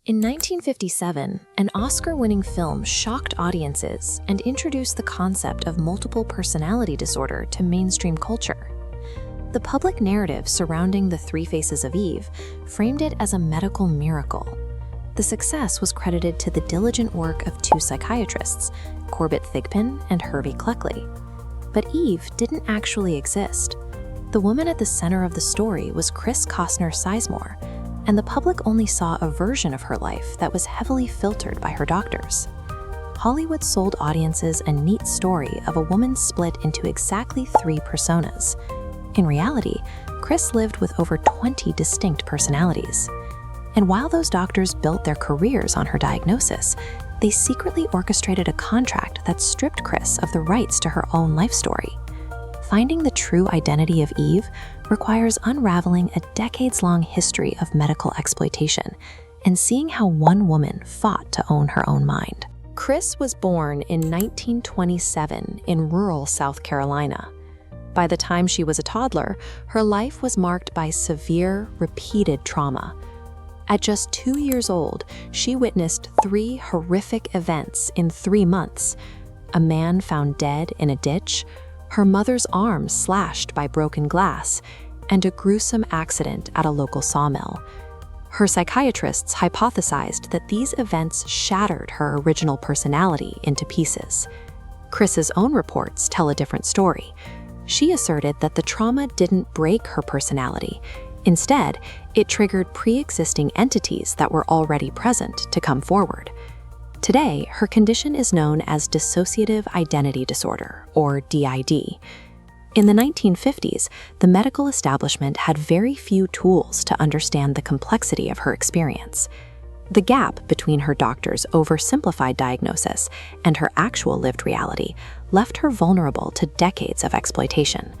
In 1957, an Oscar-winning film shocked audiences and introduced the concept of multiple personality disorder to mainstream culture. The public narrative surrounding The Three Faces of Eve framed it as a medical miracle. The success was credited to the diligent work of two psychiatrists, Corbett Thigpen and Hervey Cleckley. But Eve didn't actually exist. The woman at the center of the story was Costner Sizemore, and the public only saw a version of her life that was heavily filtered by her doctors. Hollywood sold audiences a neat story of a woman split into exactly 3 personas. In reality, Chris lived with over 20 distinct personalities. And while those doctors built their careers on her diagnosis, they secretly orchestrated a contract that stripped Chris of the rights to her own life story. Finding the true identity of Eve requires unraveling a decades-long history of medical exploitation and seeing how one woman fought to own her own mind. Chris was born in 1927 in rural South Carolina. By the time she was a toddler, her life was marked by severe, repeated trauma. At just 2 years old, she witnessed 3 horrific events in 3 months: a man found dead in a ditch, her mother's arm slashed by broken glass, and a gruesome accident at a local sawmill. Her psychiatrists hypothesized that these events shattered her original personality into pieces. Chris's own reports tell a different story. She asserted that the trauma didn't break her personality. Instead, it triggered pre-existing entities that were already present to come forward. Today, her condition is known as dissociative identity disorder, or DID. In the 1950s, the medical establishment had very few tools to understand the complexity of her experience. The gap between her doctor's oversimplified diagnosis and her actual lived reality left her vulnerable to decades of exploitation.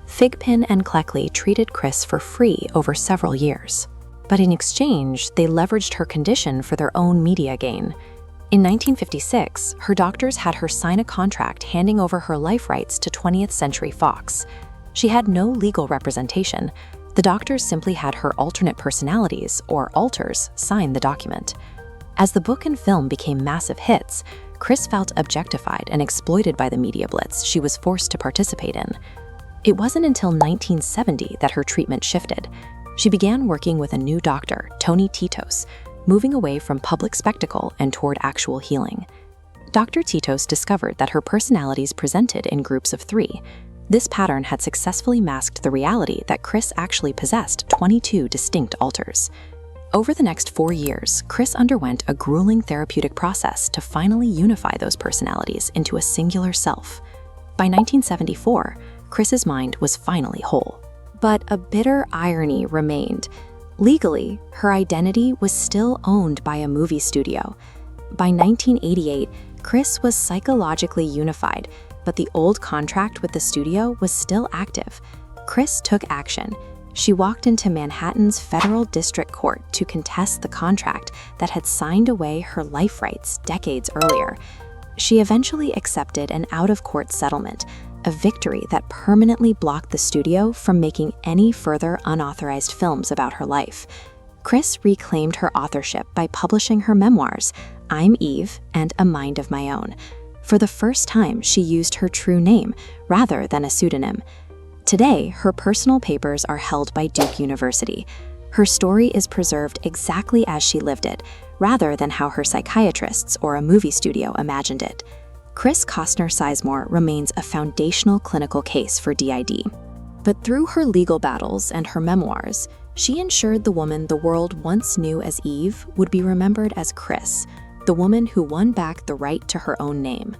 Thigpen and Cleckley treated Chris for free over several years. But in exchange, they leveraged her condition for their own media gain. In 1956, her doctors had her sign a contract handing over her life rights to 20th Century Fox. She had no legal representation. The doctors simply had her alternate personalities, or alters, sign the document. As the book and film became massive hits, Chris felt objectified and exploited by the media blitz she was forced to participate in. It wasn't until 1970 that her treatment shifted. She began working with a new doctor, Tony Titos, moving away from public spectacle and toward actual healing. Dr. Titos discovered that her personalities presented in groups of 3. This pattern had successfully masked the reality that Chris actually possessed 22 distinct alters. Over the next 4 years, Chris underwent a grueling therapeutic process to finally unify those personalities into a singular self. By 1974, Chris's mind was finally whole. But a bitter irony remained. Legally, her identity was still owned by a movie studio. By 1988, Chris was psychologically unified, but the old contract with the studio was still active. Chris took action. She walked into Manhattan's Federal District Court to contest the contract that had signed away her life rights decades earlier. She eventually accepted an out-of-court settlement, a victory that permanently blocked the studio from making any further unauthorized films about her life. Chris reclaimed her authorship by publishing her memoirs, I'm Eve and A Mind of My Own. For the first time, she used her true name rather than a pseudonym. Today, her personal papers are held by Duke University. Her story is preserved exactly as she lived it, rather than how her psychiatrists or a movie studio imagined it. Costner Sizemore remains a foundational clinical case for DID. But through her legal battles and her memoirs, she ensured the woman the world once knew as Eve would be remembered as Chris, the woman who won back the right to her own name.